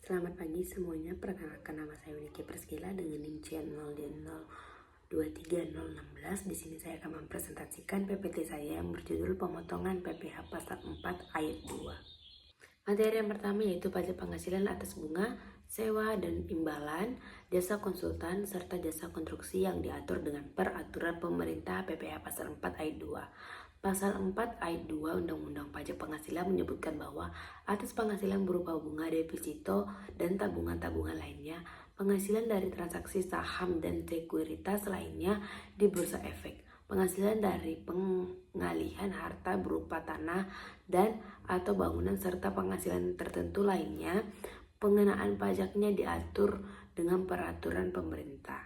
Selamat pagi semuanya, perkenalkan nama saya Winky Priscilla dengan NIM C0D023016. Di sini saya akan mempresentasikan PPT saya yang berjudul pemotongan PPh pasal 4 ayat 2. Materi yang pertama yaitu pajak penghasilan atas bunga, sewa dan imbalan, jasa konsultan, serta jasa konstruksi yang diatur dengan peraturan pemerintah PPh pasal 4 ayat 2. Pasal 4 ayat 2 Undang-Undang Pajak Penghasilan menyebutkan bahwa atas penghasilan berupa bunga deposito dan tabungan-tabungan lainnya, penghasilan dari transaksi saham dan sekuritas lainnya di Bursa Efek, penghasilan dari pengalihan harta berupa tanah dan atau bangunan serta penghasilan tertentu lainnya, pengenaan pajaknya diatur dengan peraturan pemerintah.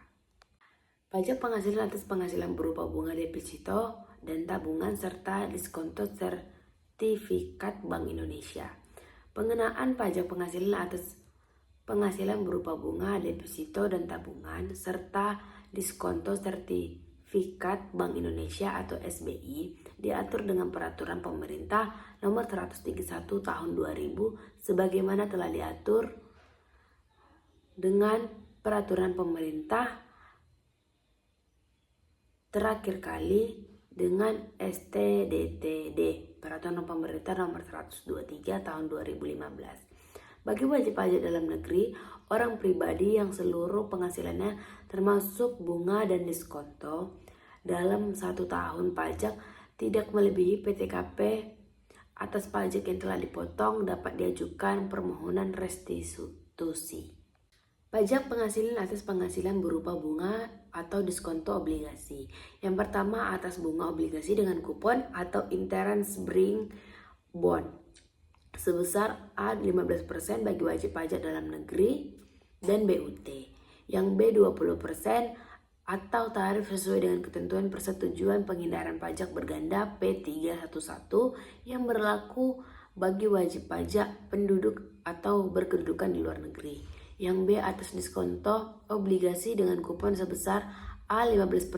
Pajak penghasilan atas penghasilan berupa bunga deposito dan tabungan serta diskonto sertifikat Bank Indonesia. Pengenaan pajak penghasilan atas penghasilan berupa bunga deposito dan tabungan serta diskonto sertifikat Bank Indonesia atau SBI diatur dengan peraturan pemerintah nomor 131 tahun 2000 sebagaimana telah diatur dengan peraturan pemerintah terakhir kali dengan STDTD, Peraturan Pemerintah Nomor 123 Tahun 2015. Bagi wajib pajak dalam negeri, orang pribadi yang seluruh penghasilannya termasuk bunga dan diskonto dalam 1 tahun pajak tidak melebihi PTKP atas pajak yang telah dipotong dapat diajukan permohonan restitusi. Pajak penghasilan atas penghasilan berupa bunga atau diskonto obligasi. Yang pertama atas bunga obligasi dengan kupon atau interest-bearing bond sebesar A 15% bagi wajib pajak dalam negeri dan BUT. Yang B 20% atau tarif sesuai dengan ketentuan persetujuan penghindaran pajak berganda P311 yang berlaku bagi wajib pajak penduduk atau berkedudukan di luar negeri. Yang B atas diskonto obligasi dengan kupon sebesar A 15%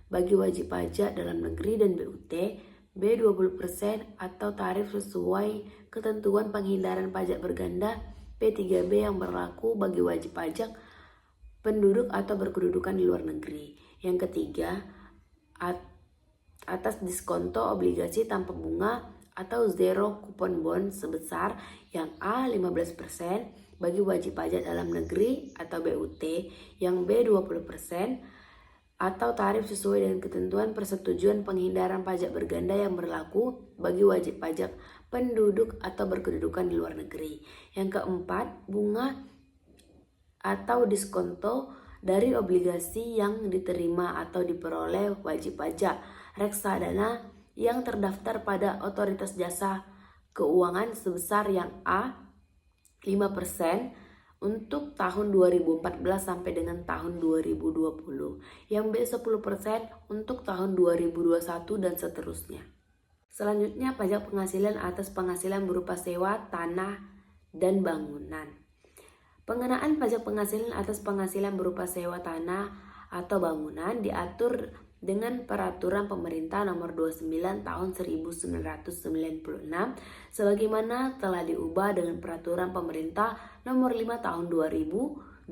bagi wajib pajak dalam negeri dan BUT, B 20% atau tarif sesuai ketentuan penghindaran pajak berganda P3B yang berlaku bagi wajib pajak penduduk atau berkedudukan di luar negeri. Yang ketiga, atas diskonto obligasi tanpa bunga atau zero coupon bond sebesar yang A 15% bagi wajib pajak dalam negeri atau BUT, yang B 20% atau tarif sesuai dengan ketentuan persetujuan penghindaran pajak berganda yang berlaku bagi wajib pajak penduduk atau berkedudukan di luar negeri. Yang keempat, bunga atau diskonto dari obligasi yang diterima atau diperoleh wajib pajak reksadana yang terdaftar pada Otoritas Jasa Keuangan sebesar yang A 5% untuk tahun 2014 sampai dengan tahun 2020, yang B 10% untuk tahun 2021 dan seterusnya. Selanjutnya pajak penghasilan atas penghasilan berupa sewa, tanah, dan bangunan. Pengenaan pajak penghasilan atas penghasilan berupa sewa tanah atau bangunan diatur dengan peraturan pemerintah nomor 29 tahun 1996 sebagaimana telah diubah dengan peraturan pemerintah nomor 5 tahun 2002.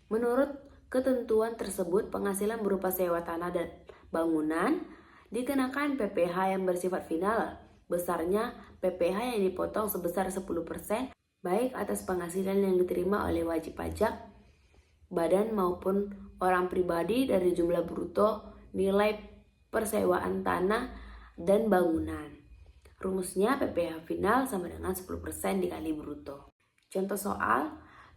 Menurut ketentuan tersebut, penghasilan berupa sewa tanah dan bangunan dikenakan PPh yang bersifat final. Besarnya PPh yang dipotong sebesar 10% baik atas penghasilan yang diterima oleh wajib pajak badan maupun orang pribadi dari jumlah bruto nilai persewaan tanah dan bangunan. Rumusnya PPh final sama dengan 10% dikali bruto. Contoh soal,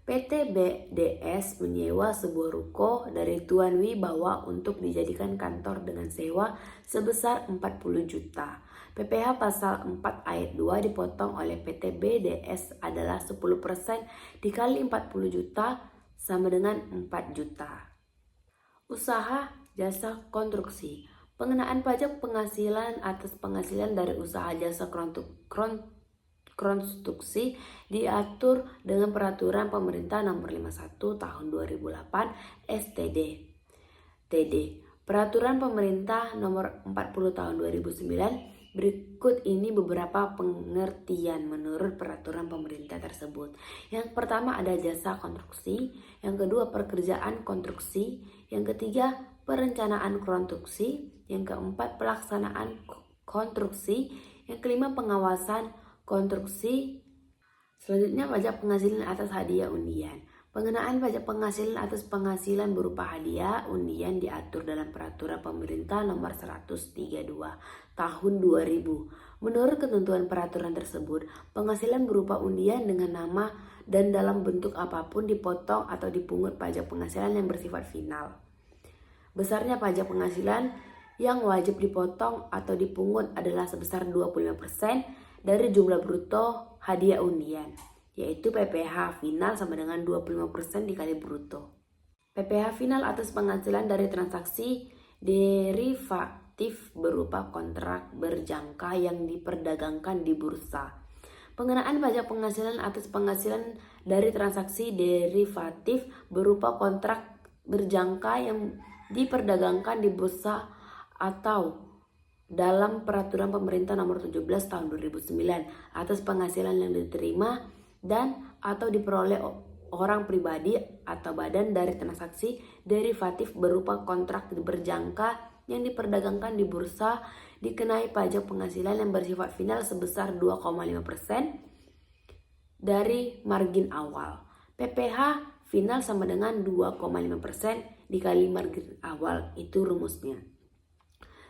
PT BDS menyewa sebuah ruko dari Tuan Wibawa untuk dijadikan kantor dengan sewa sebesar 40 juta. PPh pasal 4 ayat 2 dipotong oleh PT BDS adalah 10% dikali 40 juta sama dengan 4 juta. Usaha jasa konstruksi. Pengenaan pajak penghasilan atas penghasilan dari usaha jasa konstruksi diatur dengan peraturan pemerintah nomor 51 tahun 2008 STD. Peraturan pemerintah nomor 40 tahun 2009 Berikut ini beberapa pengertian menurut peraturan pemerintah tersebut. Yang pertama ada jasa konstruksi, yang kedua pekerjaan konstruksi, yang ketiga perencanaan konstruksi, yang keempat pelaksanaan konstruksi, yang kelima pengawasan konstruksi. Selanjutnya pajak penghasilan atas hadiah undian. Pengenaan pajak penghasilan atas penghasilan berupa hadiah undian diatur dalam Peraturan Pemerintah Nomor 132 Tahun 2000. Menurut ketentuan peraturan tersebut, penghasilan berupa undian dengan nama dan dalam bentuk apapun dipotong atau dipungut pajak penghasilan yang bersifat final. Besarnya pajak penghasilan yang wajib dipotong atau dipungut adalah sebesar 25% dari jumlah bruto hadiah undian, yaitu PPh final sama dengan 25% dikali bruto. PPh final atas penghasilan dari transaksi derivatif berupa kontrak berjangka yang diperdagangkan di bursa. Pengenaan pajak penghasilan atas penghasilan dari transaksi derivatif berupa kontrak berjangka yang diperdagangkan di bursa atau dalam Peraturan Pemerintah Nomor 17 Tahun 2009 atas penghasilan yang diterima dan atau diperoleh orang pribadi atau badan dari transaksi derivatif berupa kontrak berjangka yang diperdagangkan di bursa dikenai pajak penghasilan yang bersifat final sebesar 2,5% dari margin awal. PPh final sama dengan 2,5% dikali margin awal, itu rumusnya.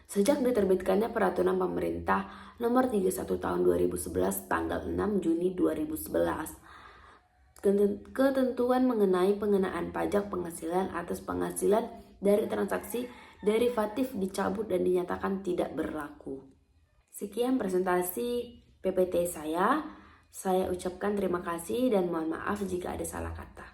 Sejak diterbitkannya Peraturan Pemerintah Nomor 31 Tahun 2011 tanggal 6 Juni 2011, ketentuan mengenai pengenaan pajak penghasilan atas penghasilan dari transaksi derivatif dicabut dan dinyatakan tidak berlaku. Sekian presentasi PPT saya. Saya ucapkan terima kasih dan mohon maaf jika ada salah kata.